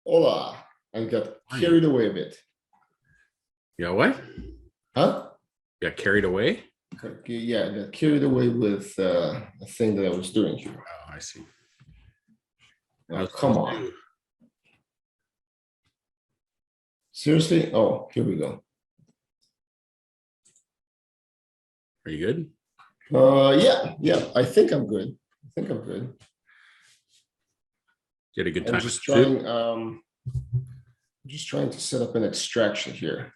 Hola. I got Hi. carried away a bit. Yeah, what? Huh? Got carried away? Okay, yeah, I got carried away with a thing that I was doing here. Oh, I see. Oh, How's come things on. do? Seriously? Oh, here we go. Are you good? Yeah. I think I'm good. I think I'm good. You had a good I'm time just at the zoo? trying to set up an extraction here.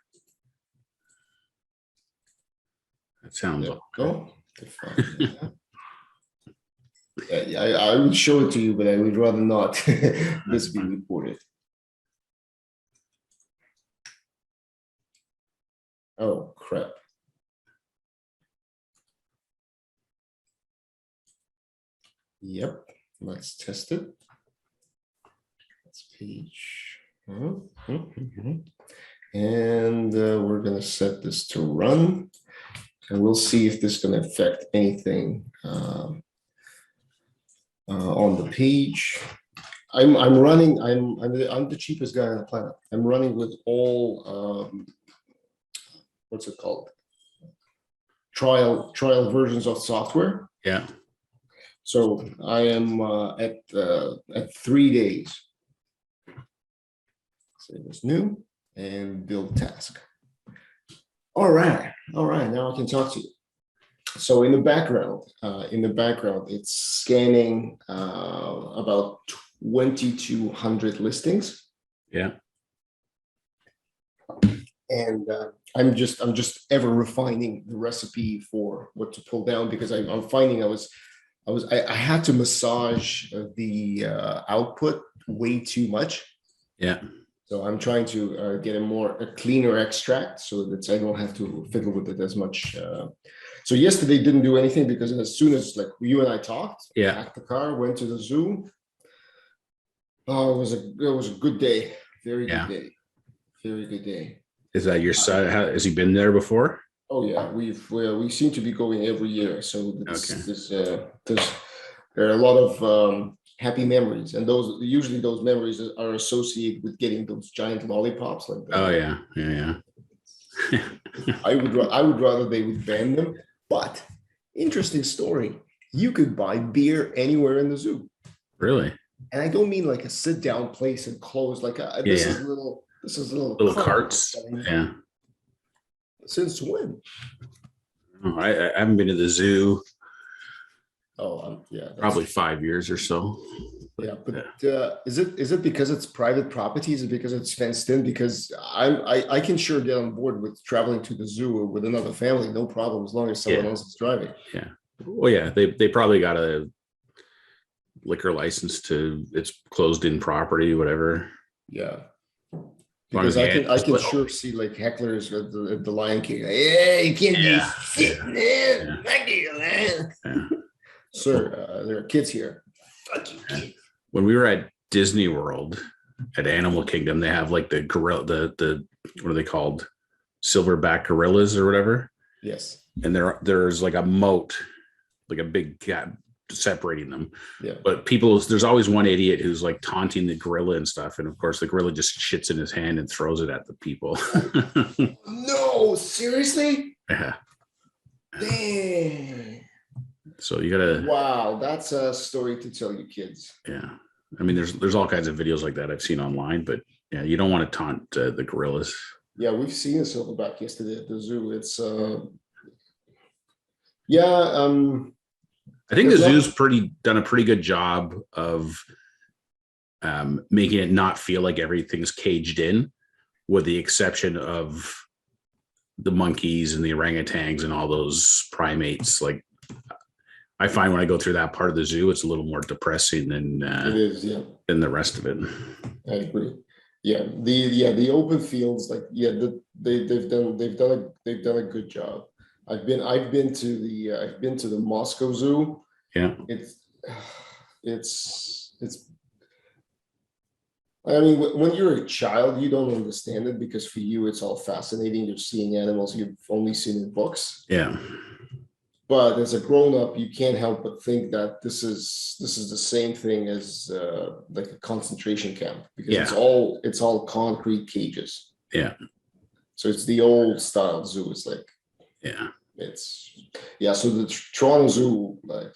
That sounds There all we right. go. Define that. Yeah, I would show it to you, but I would rather not That's this be fine. reported. Oh, crap. Yep, let's test it. That's page. And we're going to set this to run, and we'll see if this is going to affect anything on the page. I'm running. I'm the cheapest guy on the planet. I'm running with all what's it called? Trial versions of software. Yeah. So I am at 3 days. Save as new and build task. All right. Now I can talk to you. So in the background, it's scanning about 2,200 listings, Yeah. and I'm just ever refining the recipe for what to pull down, because I'm finding I had to massage the output way too much. Yeah. So I'm trying to get a cleaner extract so that I don't have to fiddle with it as much. So yesterday didn't do anything, because as soon as like you and I talked, Yeah. packed the car, went to the zoo. Oh, it was a good day. Very good Yeah. day. Very good day. Is that your son? Has he been there before? Oh yeah, we seem to be going every year. So Okay. there are a lot of happy memories, and those memories are associated with getting those giant lollipops like Oh the. yeah. Yeah. Yeah. I would rather they would ban them. But interesting story. You could buy beer anywhere in the zoo, Really? and I don't mean like a sit down place and close. Like Yeah. Yeah. this is a little Little cart. carts. Yeah. Since when? Oh, I haven't been to the zoo Oh, yeah, that's probably true. 5 years or so. But Yeah, but is it because it's private property? Is it because it's fenced in? Because I can sure get on board with traveling to the zoo with another family, no problem, as long as someone yeah. else is driving. Yeah. Well, yeah. They probably got a liquor license to it's closed in property, whatever. Yeah, As long as because the I animals can little. sure see like hecklers at the Lion King. Like, yeah, you can't be Yeah. sitting Yeah. there. Yeah. Fuck you, man. Yeah. Sir, there are kids here. Fuck you, Yeah. kids. When we were at Disney World at Animal Kingdom, they have like the gorilla, the what are they called? Silverback gorillas or whatever. Yes. And there's like a moat, like a big gap separating them. Yeah. But there's always one idiot who's like taunting the gorilla and stuff. And of course, the gorilla just shits in his hand and throws it at the people. No, seriously? Yeah. Dang. So you gotta, Wow, that's a story to tell you kids. yeah. I mean, there's all kinds of videos like that I've seen online, but yeah, you don't want to taunt the gorillas. Yeah, we've seen a silverback yesterday at the zoo. It's yeah, I think the there's zoo's not. done a pretty good job of making it not feel like everything's caged in, with the exception of the monkeys and the orangutans and all those primates. Like I find when I go through that part of the zoo, it's a little more depressing It is, yeah. than the rest of it. I agree. Yeah, the open fields, like they've done a good job. I've been to the Moscow Zoo. Yeah. It's I mean, when you're a child, you don't understand it, because for you it's all fascinating. You're seeing animals you've only seen in books. Yeah. but as a grown-up, you can't help but think that this is the same thing as like a concentration camp, because it's all concrete cages. Yeah. So it's the old style zoo. It's like, Yeah. So the Toronto Zoo, like,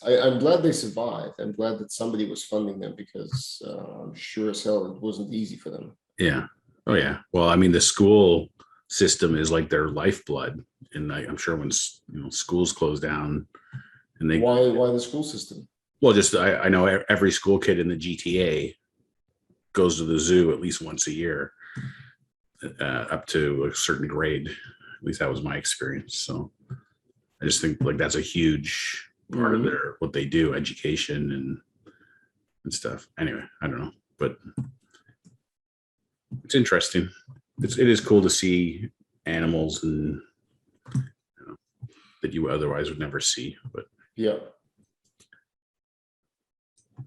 I'm glad they survived. I'm glad that somebody was funding them, because I'm sure as hell it wasn't easy for them. Yeah. Oh yeah. Well, I mean, the school system is like their lifeblood, and I'm sure when schools close down, and they why the school system? Well, just I know every school kid in the GTA goes to the zoo at least once a year, up to a certain grade. At least that was my experience. So I just think like that's a huge part of what they do, education and stuff. Anyway, I don't know, but it's interesting. It is cool to see animals and that you otherwise would never see. But yeah.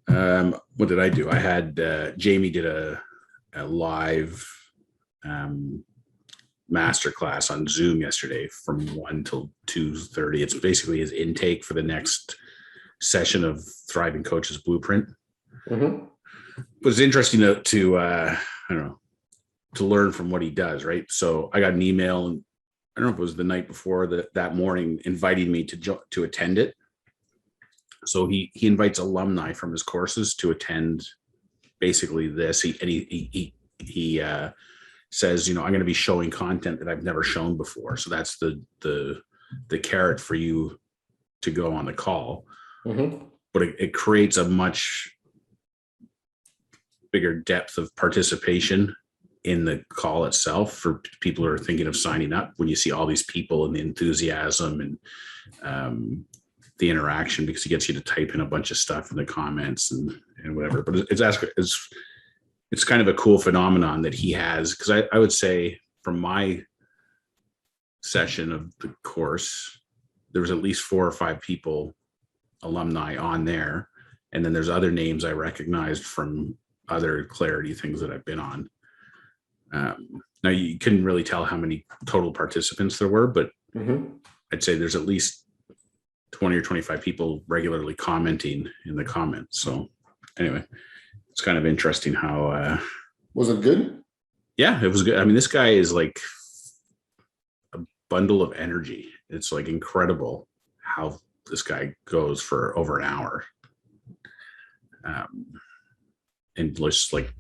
What did I do? I had Jamie did a live masterclass on Zoom yesterday from 1 till 2:30. It's basically his intake for the next session of Thriving Coaches Blueprint. But it's interesting to I don't know, to learn from what he does, right? So I got an email, and I don't know if it was the night before that morning, inviting me to attend it. So he invites alumni from his courses to attend basically this. He says, I'm going to be showing content that I've never shown before. So that's the carrot for you to go on the call. But it creates a much bigger depth of participation in the call itself for people who are thinking of signing up, when you see all these people and the enthusiasm and the interaction, because he gets you to type in a bunch of stuff in the comments and whatever. But it's kind of a cool phenomenon that he has, because I would say from my session of the course, there was at least 4 or 5 people, alumni, on there. And then there's other names I recognized from other Clarity things that I've been on. Now you couldn't really tell how many total participants there were, but I'd say there's at least 20 or 25 people regularly commenting in the comments. So anyway, it's kind of interesting how was it good? Yeah, it was good. I mean, this guy is like a bundle of energy. It's like incredible how this guy goes for over an hour, and just like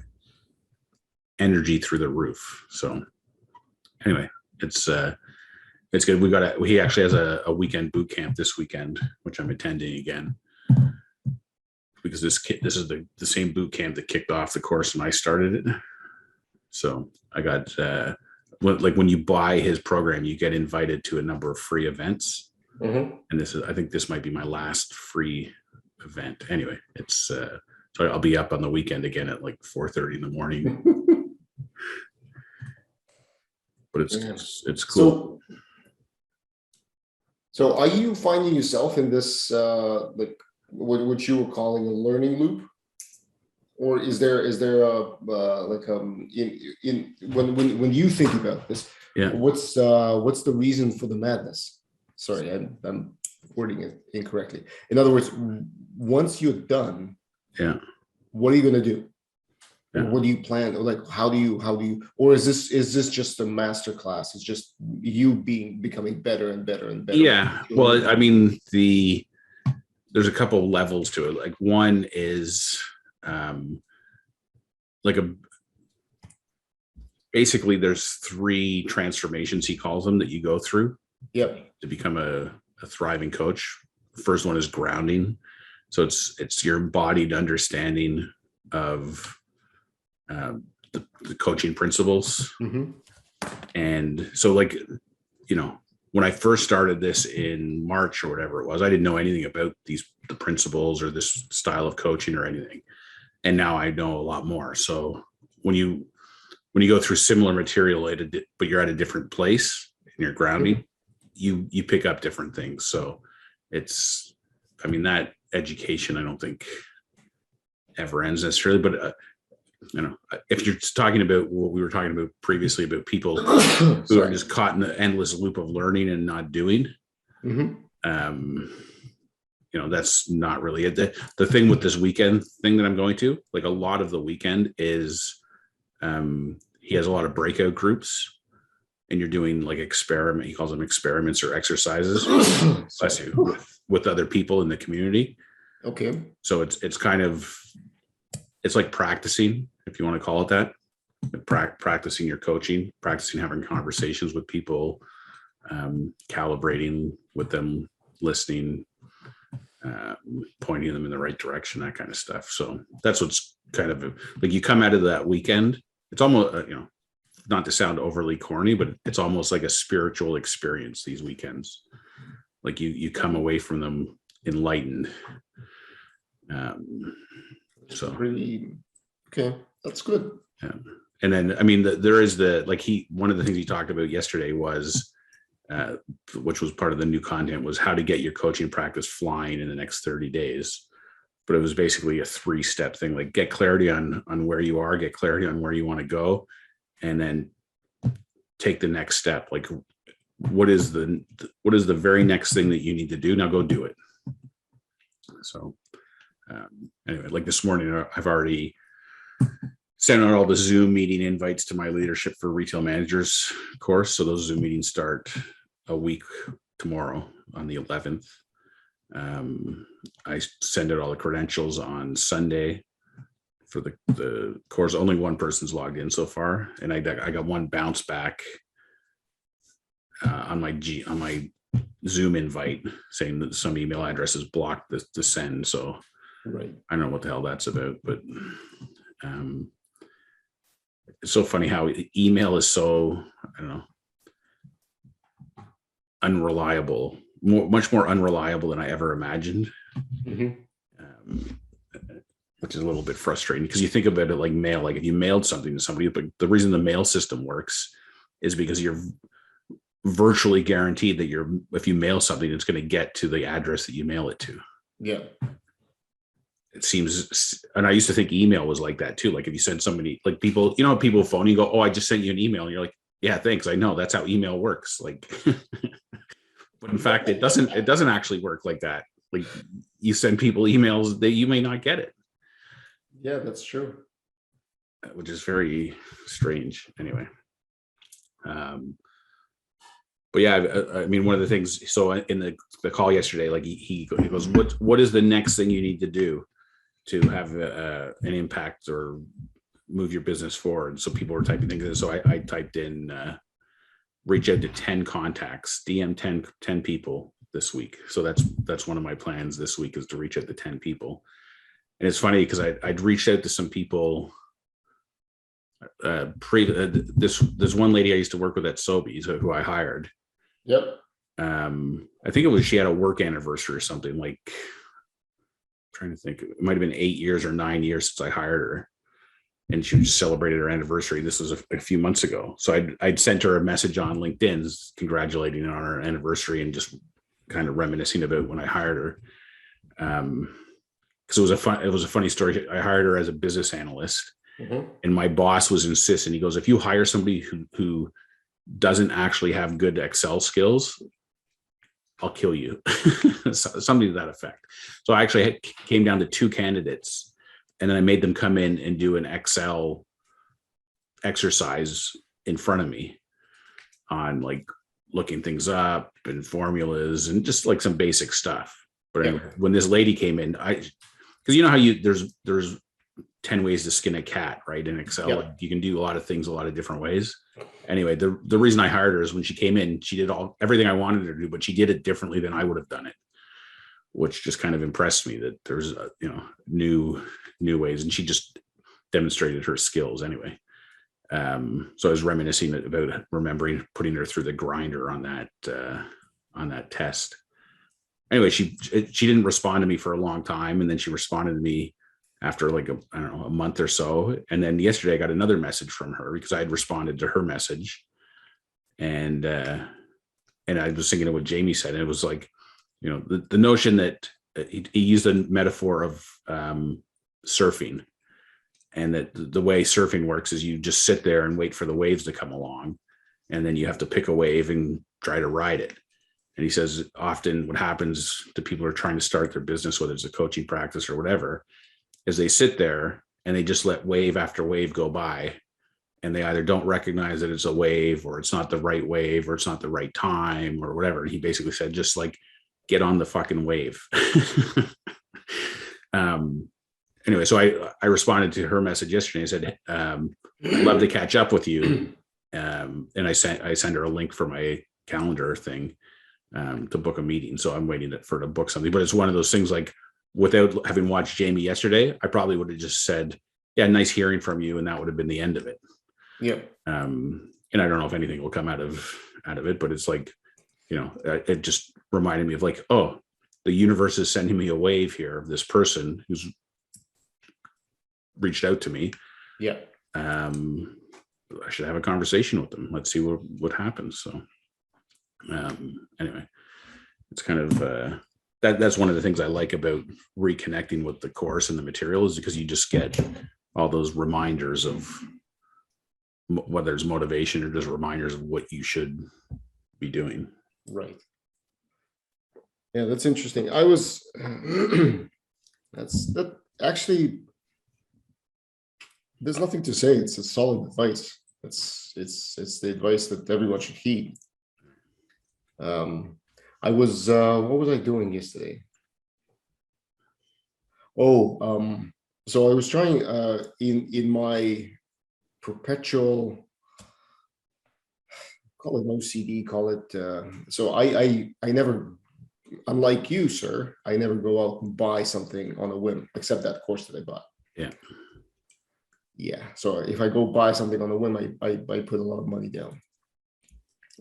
energy through the roof. So anyway, it's good. He actually has a weekend boot camp this weekend, which I'm attending again, because this is the same boot camp that kicked off the course when I started it. So I got when you buy his program, you get invited to a number of free events, and I think this might be my last free event. Anyway, it's so I'll be up on the weekend again at like 4:30 in the morning. But it's cool. So are you finding yourself in this like what you were calling a learning loop, or is there a like in when you think about this, what's the reason for the madness? Sorry, I'm wording it incorrectly. In other words, once you're done, what are you going to do? What do you plan? Like, how do you, or is this just a master class? It's just you becoming better and better and better. Yeah. Well, I mean, there's a couple levels to it. Like, one is basically there's 3 transformations, he calls them, that you go through to become a thriving coach. The first one is grounding. So it's your embodied understanding of the coaching principles. And so, like, when I first started this in March or whatever it was, I didn't know anything about the principles or this style of coaching or anything. And now I know a lot more. So when you go through similar material, but you're at a different place in your grounding, you pick up different things. So that education, I don't think ever ends necessarily, but if you're talking about what we were talking about previously about people who are just caught in the endless loop of learning and not doing, that's not really it. The thing with this weekend thing that I'm going to, like a lot of the weekend is, he has a lot of breakout groups, and you're doing like he calls them experiments or exercises bless you, with other people in the community. Okay. So it's kind of, it's like practicing, if you want to call it that, practicing your coaching, practicing having conversations with people, calibrating with them, listening, pointing them in the right direction, that kind of stuff. So that's what's kind of like, you come out of that weekend, it's almost, not to sound overly corny, but it's almost like a spiritual experience, these weekends. Like you come away from them enlightened. So really, okay, that's good. Yeah. And then, I mean, there is one of the things he talked about yesterday was, which was part of the new content, was how to get your coaching practice flying in the next 30 days. But it was basically a 3-step thing, like get clarity on where you are, get clarity on where you want to go, and then take the next step. Like, what is the very next thing that you need to do? Now go do it. So anyway, like this morning, I've already sent out all the Zoom meeting invites to my Leadership for Retail Managers course. So those Zoom meetings start a week tomorrow on the 11th. I send out all the credentials on Sunday for the course. Only one person's logged in so far, and I got one bounce back on my Zoom invite saying that some email address is blocked to send. So right, I don't know what the hell that's about, but it's so funny how email is so, I don't know, unreliable, much more unreliable than I ever imagined. Which is a little bit frustrating, because you think about it like mail. Like if you mailed something to somebody, but the reason the mail system works is because you're virtually guaranteed that if you mail something, it's going to get to the address that you mail it to. Yeah. It seems, and I used to think email was like that too. Like if you send somebody, like people phone you, go, oh, I just sent you an email. And you're like, yeah, thanks. I know that's how email works. Like, but in fact, it doesn't actually work like that. Like you send people emails that you may not get it. Yeah, that's true. Which is very strange. Anyway. But yeah, I mean, one of the things, so in the call yesterday, like he goes, what is the next thing you need to do to have an impact or move your business forward? So people were typing things in. So I typed in, reach out to 10 contacts, DM 10 people this week. So that's one of my plans this week, is to reach out to 10 people. And it's funny because I'd reached out to some people. This one lady I used to work with at Sobeys, who I hired. Yep. I think she had a work anniversary or something, like, I'm trying to think, it might have been 8 years or 9 years since I hired her, and she just celebrated her anniversary. This was a few months ago. So I'd sent her a message on LinkedIn congratulating her on her anniversary and just kind of reminiscing about when I hired her. Because it was a funny story. I hired her as a business analyst, and my boss was insisting. He goes, if you hire somebody who doesn't actually have good Excel skills, I'll kill you. Something to that effect. So I actually came down to 2 candidates, and then I made them come in and do an Excel exercise in front of me on like looking things up and formulas and just like some basic stuff. But anyway, when this lady came in, because you know how there's 10 ways to skin a cat, right? In Excel, Yep. Like you can do a lot of things a lot of different ways. Anyway, the reason I hired her is when she came in, she did everything I wanted her to do, but she did it differently than I would have done it, which just kind of impressed me that there's new ways, and she just demonstrated her skills anyway. So I was reminiscing about remembering putting her through the grinder on that test. Anyway, she didn't respond to me for a long time, and then she responded to me after like a month or so. And then yesterday I got another message from her because I had responded to her message, and I was thinking of what Jamie said, and it was like, the notion that he used a metaphor of surfing, and that the way surfing works is you just sit there and wait for the waves to come along, and then you have to pick a wave and try to ride it. And he says often what happens to people who are trying to start their business, whether it's a coaching practice or whatever, is they sit there and they just let wave after wave go by. And they either don't recognize that it's a wave, or it's not the right wave, or it's not the right time, or whatever. And he basically said, just like, get on the fucking wave. Anyway, so I responded to her message yesterday. I said, I'd love to catch up with you. And I sent her a link for my calendar thing to book a meeting. So I'm waiting for her to book something. But it's one of those things, like, without having watched Jamie yesterday, I probably would have just said, yeah, nice hearing from you. And that would have been the end of it. Yeah. And I don't know if anything will come out of it, but it's like, you know, it just reminded me of like, oh, the universe is sending me a wave here of this person who's reached out to me. Yeah. I should have a conversation with them. Let's see what happens. So anyway, it's kind of that's one of the things I like about reconnecting with the course and the material, is because you just get all those reminders of whether it's motivation or just reminders of what you should be doing. Right. Yeah, that's interesting. I was that actually, there's nothing to say. It's a solid advice. It's the advice that everyone should heed. I was what was I doing yesterday? Oh, so I was trying in my perpetual, call it OCD, call it so I never, unlike you, sir, I never go out and buy something on a whim, except that course that I bought. Yeah, so if I go buy something on a whim, I put a lot of money down,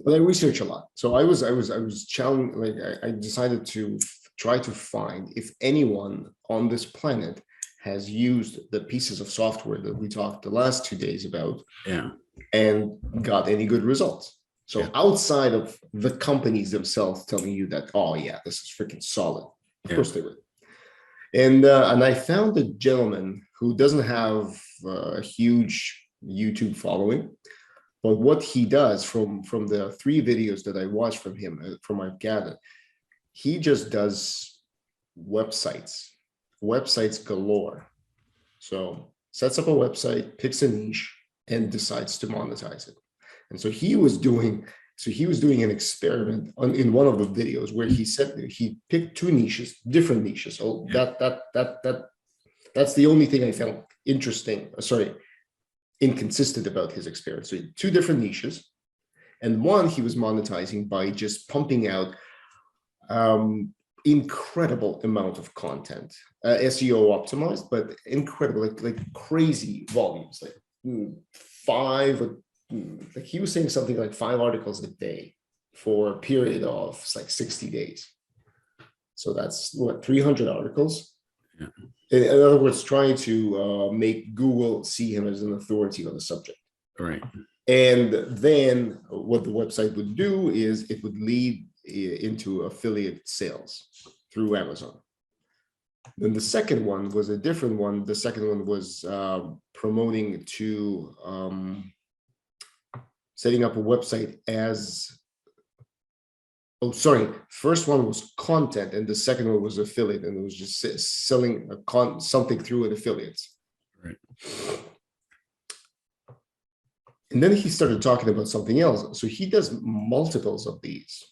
but I research a lot. So I was challenged, like I decided to try to find if anyone on this planet has used the pieces of software that we talked the last 2 days about, and got any good results. So outside of the companies themselves telling you that, oh yeah, this is freaking solid, of course they would. And I found a gentleman who doesn't have a huge YouTube following, but what he does from the 3 videos that I watched from him, from my gathered, he just does websites galore. So sets up a website, picks a niche, and decides to monetize it. And so he was doing an experiment in one of the videos where he said he picked 2 niches, different niches. So that's the only thing I found interesting. Inconsistent about his experience. So 2 different niches, and one he was monetizing by just pumping out incredible amount of content, SEO optimized, but incredible, like crazy volumes, like 5, like he was saying something like 5 articles a day for a period of like 60 days. So that's what, 300 articles. Yeah. In other words, trying to make Google see him as an authority on the subject. Right. And then what the website would do is it would lead into affiliate sales through Amazon. Then the second one was a different one. The second one was promoting to setting up a website as, first one was content and the second one was affiliate, and it was just selling something through an affiliate. Right. And then he started talking about something else. So he does multiples of these.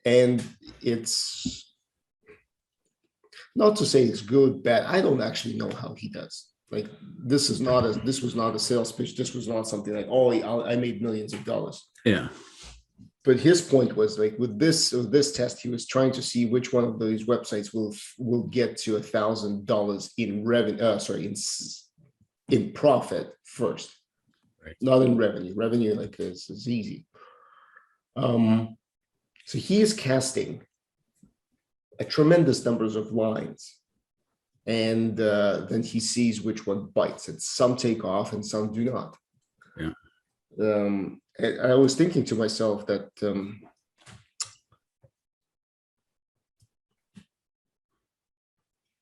And it's not to say it's good, bad. I don't actually know how he does. Like, this was not a sales pitch. This was not something like, oh, I made millions of dollars. Yeah. But his point was, like, with this test, he was trying to see which one of those websites will get to $1,000 in revenue. In profit first, right? Not in revenue. Revenue, like, is easy. So he is casting a tremendous numbers of lines, and then he sees which one bites, and some take off and some do not. Yeah. I was thinking to myself that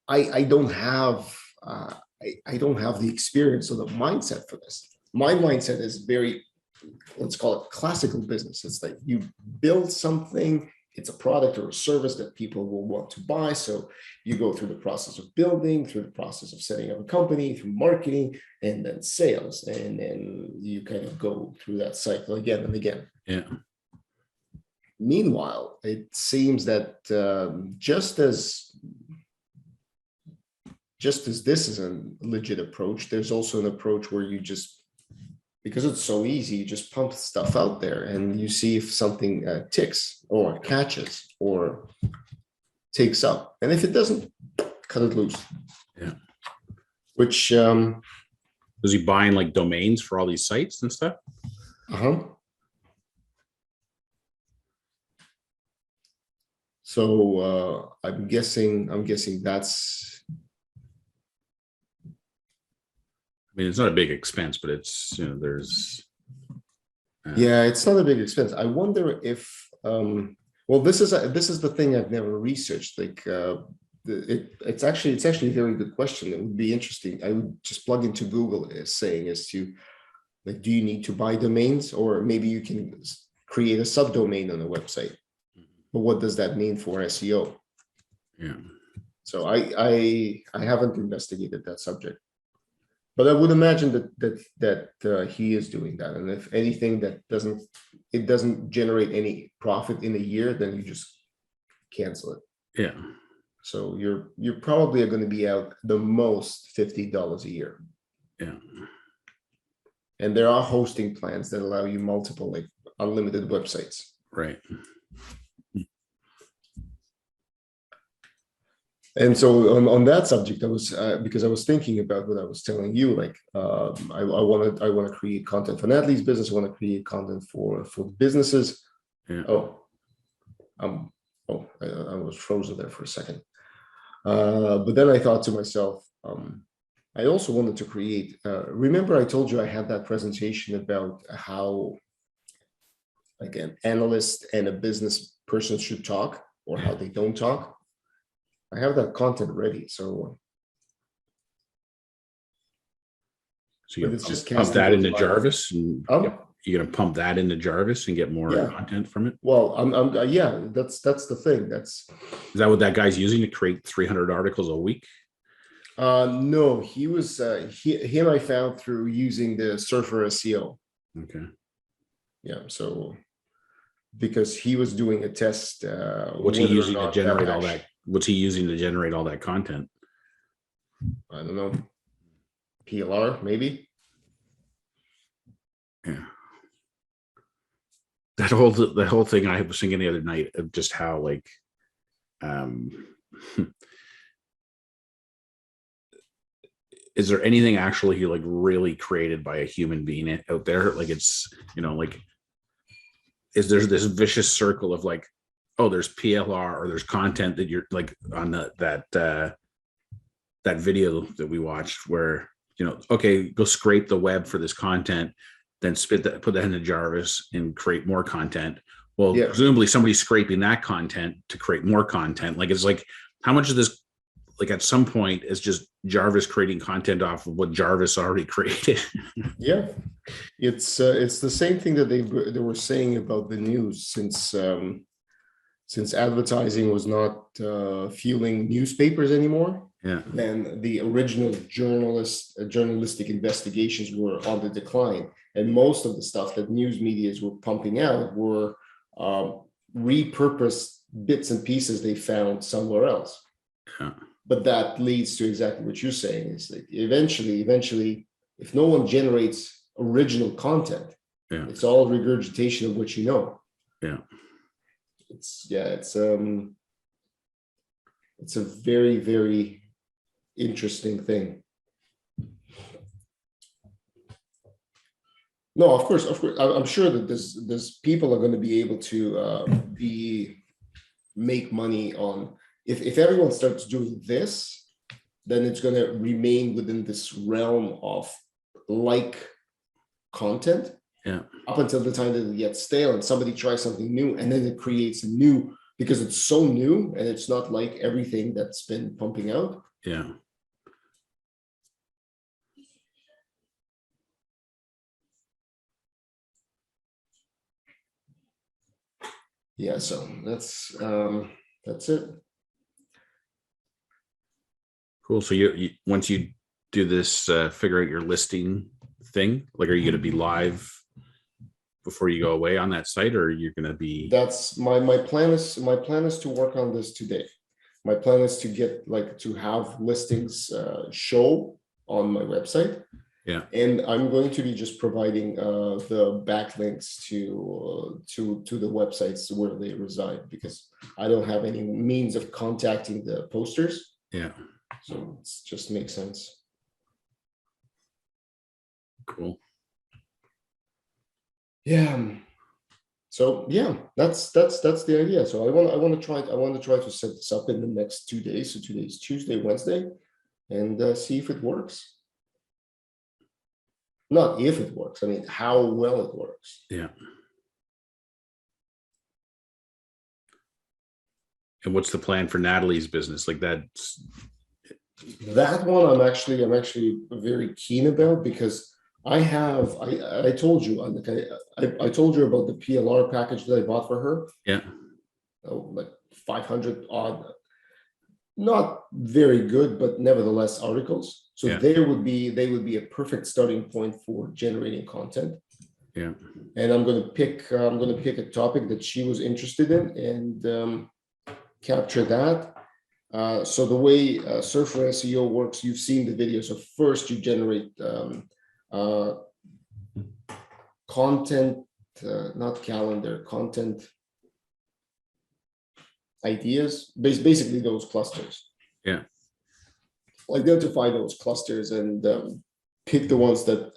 I don't have the experience or the mindset for this. My mindset is very, let's call it classical business. It's like you build something, it's a product or a service that people will want to buy. So you go through the process of building, through the process of setting up a company, through marketing, and then sales. And then you kind of go through that cycle again and again. Yeah. Meanwhile, it seems that just as this is a legit approach, there's also an approach where you just, because it's so easy, you just pump stuff out there and you see if something ticks or catches or takes up. And if it doesn't, cut it loose. Yeah. Which was he buying like domains for all these sites and stuff? So I'm guessing that's, I mean, it's not a big expense, but it's, you know, there's yeah, it's not a big expense. I wonder if well, this is the thing I've never researched. Like it's actually a very good question. It would be interesting. I would just plug into Google as saying as to, like, do you need to buy domains, or maybe you can create a subdomain on a website? But what does that mean for SEO? Yeah. So I haven't investigated that subject, but I would imagine that he is doing that. And if anything that doesn't generate any profit in a year, then you just cancel it. Yeah. So you're probably going to be out the most $50 a year. Yeah. And there are hosting plans that allow you multiple, like, unlimited websites. Right. And so on that subject, I was because I was thinking about what I was telling you. Like, I want to create content for Natalie's business. I want to create content for businesses. Yeah. I was frozen there for a second. But then I thought to myself, I also wanted to create. Remember, I told you I had that presentation about how, like, an analyst and a business person should talk, or how they don't talk. I have that content ready, so you're it's just pump that casting into those Jarvis, and vibes. you're gonna pump that into Jarvis and get more Yeah. content from it. Well, yeah, that's the thing. Is that what that guy's using to create 300 articles a week? No, he was him I found through using the Surfer SEO. Okay. Yeah, so because he was doing a test. What's he using to generate all that? What's he using to generate all that content? I don't know. PLR, maybe. Yeah. That whole thing I was thinking the other night of just how, like, is there anything actually like really created by a human being out there? Like, it's, you know, like, is there this vicious circle of like, oh, there's PLR or there's content that you're like on that video that we watched where, you know, okay, go scrape the web for this content, then put that into Jarvis and create more content. Well, yeah. Presumably somebody's scraping that content to create more content. Like, it's like, how much of this, like, at some point is just Jarvis creating content off of what Jarvis already created? Yeah, it's the same thing that they were saying about the news, since advertising was not fueling newspapers anymore. Yeah. Then the original journalistic investigations were on the decline, and most of the stuff that news medias were pumping out were repurposed bits and pieces they found somewhere else. Yeah. But that leads to exactly what you're saying, is like eventually, if no one generates original content, yeah, it's all regurgitation of what you know. Yeah. It's a very, very interesting thing. No, of course, I'm sure that this people are going to be able to make money on, if everyone starts doing this, then it's going to remain within this realm of like content. Yeah. Up until the time that it gets stale and somebody tries something new, and then it creates a new, because it's so new and it's not like everything that's been pumping out. Yeah. yeah, so that's it. Cool. So you once you do this, figure out your listing thing, like, are you going to be live before you go away on that site, or you're going to be? That's my plan is to work on this today. My plan is to get to have listings show on my website. Yeah. And I'm going to be just providing the backlinks to the websites where they reside, because I don't have any means of contacting the posters. Yeah. So it just makes sense. Cool. Yeah. So yeah, that's the idea. So I want to try to set this up in the next 2 days. So today's Tuesday, Wednesday, and see if it works. Not if it works. I mean, how well it works. Yeah. And what's the plan for Natalie's business? Like that one I'm actually very keen about, because I told you, I told you about the PLR package that I bought for her. Yeah. Like 500 odd, not very good, but nevertheless articles. So Yeah. they would be a perfect starting point for generating content. Yeah. And I'm going to pick a topic that she was interested in, and capture that. So the way Surfer SEO works, you've seen the video. So first you generate content, not calendar, content ideas, basically those clusters. Yeah. Identify those clusters and pick the ones that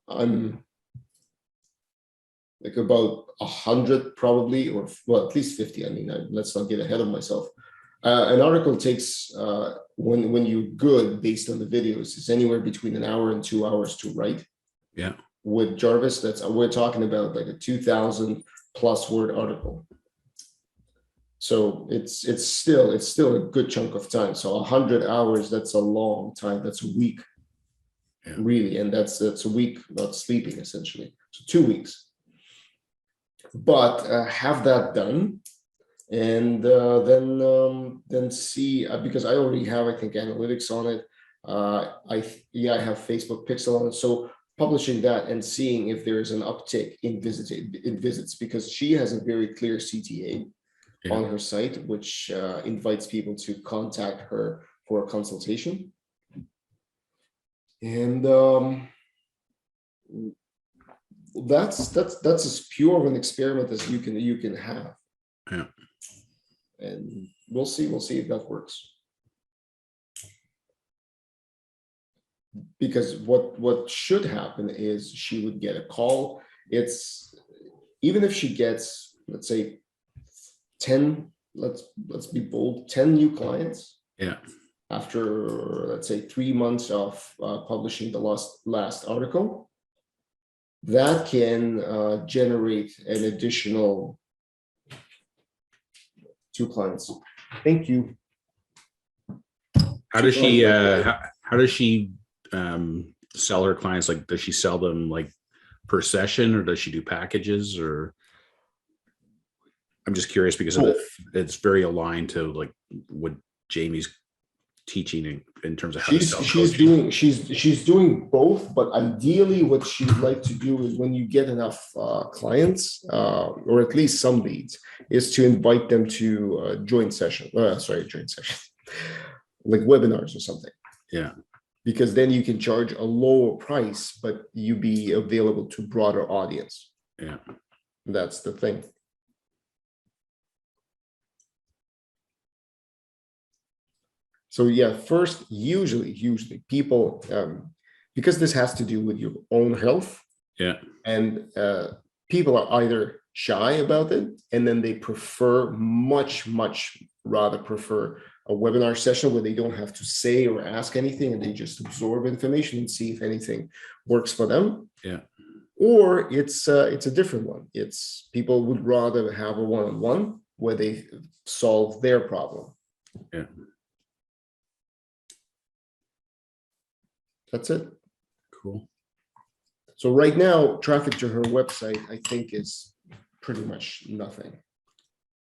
I'm like about 100 probably, or well, at least 50. I mean, let's not get ahead of myself. An article takes when you're good based on the videos, it's anywhere between an hour and 2 hours to write. Yeah. With Jarvis, we're talking about like a 2,000 plus word article. So it's still a good chunk of time. So 100 hours, that's a long time. That's a week, really, and that's a week not sleeping essentially. So 2 weeks. But have that done, and then see, because I already have, I think, analytics on it. I have Facebook Pixel on it. So publishing that and seeing if there is an uptick in visits, because she has a very clear CTA on her site, which invites people to contact her for a consultation. And that's as pure of an experiment as you can have. Yeah. And we'll see if that works. Because what should happen is she would get a call. It's even if she gets, let's say, 10, let's be bold, 10 new clients. Yeah. After, let's say, 3 months of publishing the last article, that can generate an additional 2 clients. Thank you. How does she how does she sell her clients? Like, does she sell them like per session, or does she do packages? Or I'm just curious, because it's very aligned to like what Jamie's teaching in terms of how to sell coaching. She's doing both, but ideally what she'd like to do is, when you get enough clients, or at least some leads, is to invite them to joint session, like webinars or something. Yeah. Because then you can charge a lower price, but you be available to broader audience. Yeah. That's the thing. So yeah, first, usually people, because this has to do with your own health. Yeah. And people are either shy about it, and then they much rather prefer a webinar session where they don't have to say or ask anything, and they just absorb information and see if anything works for them. Yeah. Or it's a different one. It's people would rather have a one-on-one where they solve their problem. Yeah. That's it. Cool. So right now, traffic to her website, I think, is pretty much nothing.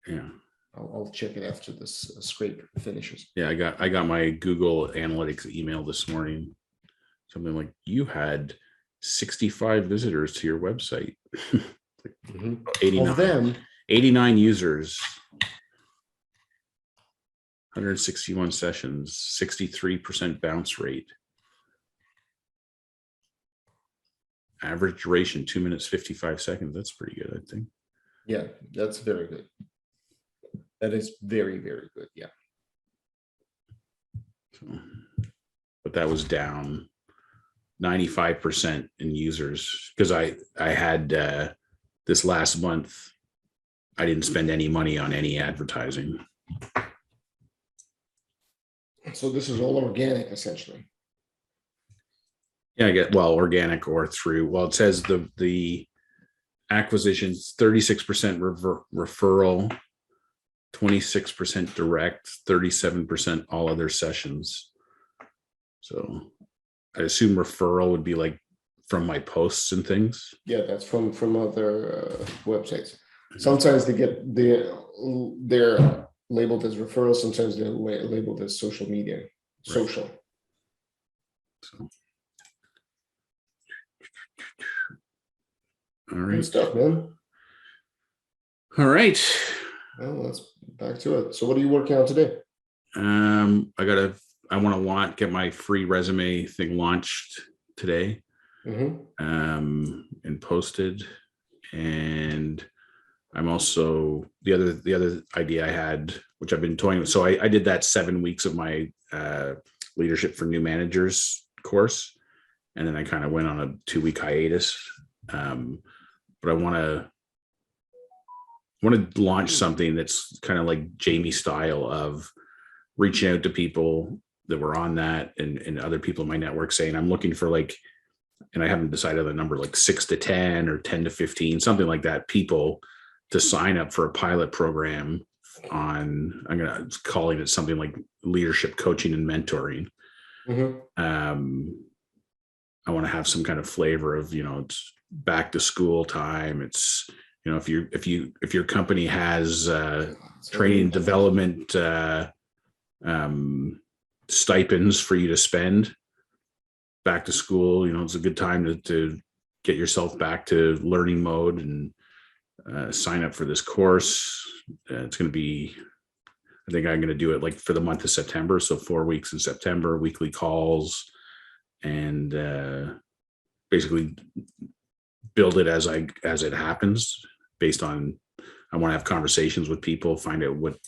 Yeah. I'll check it after this scrape finishes. Yeah, I got my Google Analytics email this morning. Something like, you had 65 visitors to your website. Mhm. 89. Of them, 89 users, 161 sessions, 63% bounce rate. Average duration 2 minutes 55 seconds. That's pretty good, I think. yeah, that's very good. That is very, very good. Yeah. So, but that was down 95% in users because I had this last month, I didn't spend any money on any advertising. So this is all organic, essentially. Yeah, I get, well, organic or through, well, it says the acquisitions 36% referral, 26% direct, 37% all other sessions. So I assume referral would be like from my posts and things. Yeah, that's from other websites. Sometimes they get they're labeled as referrals. Sometimes they're labeled as social media, social. So. All right. Good stuff, man. All right. Well, let's back to it. So what are you working on today? I want to get my free resume thing launched today. And posted. And I'm also the other idea I had, which I've been toying with. So I did that 7 weeks of my leadership for new managers course. And then I kind of went on a 2-week hiatus. But I want to launch something that's kind of like Jamie style of reaching out to people that were on that and other people in my network saying, I'm looking for like, and I haven't decided the number, like 6 to 10 or 10 to 15, something like that, people to sign up for a pilot program on, I'm going to calling it something like leadership coaching and mentoring. I want to have some kind of flavor of, it's back to school time. It's, if your company has training development stipends for you to spend back to school, it's a good time to get yourself back to learning mode and sign up for this course. It's going to be, I think I'm going to do it like for the month of September. So 4 weeks in September, weekly calls, and basically build it as it happens based on, I want to have conversations with people, find out what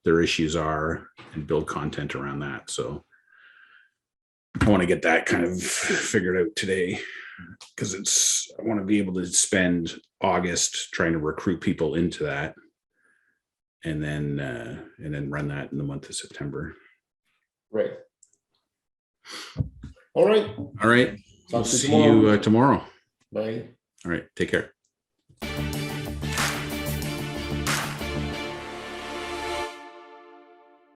their issues are and build content around that. So I want to get that kind of figured out today because I want to be able to spend August trying to recruit people into that and then run that in the month of September. Right. All right. All right. Talk We'll to you see you tomorrow. Bye. All right. Take care.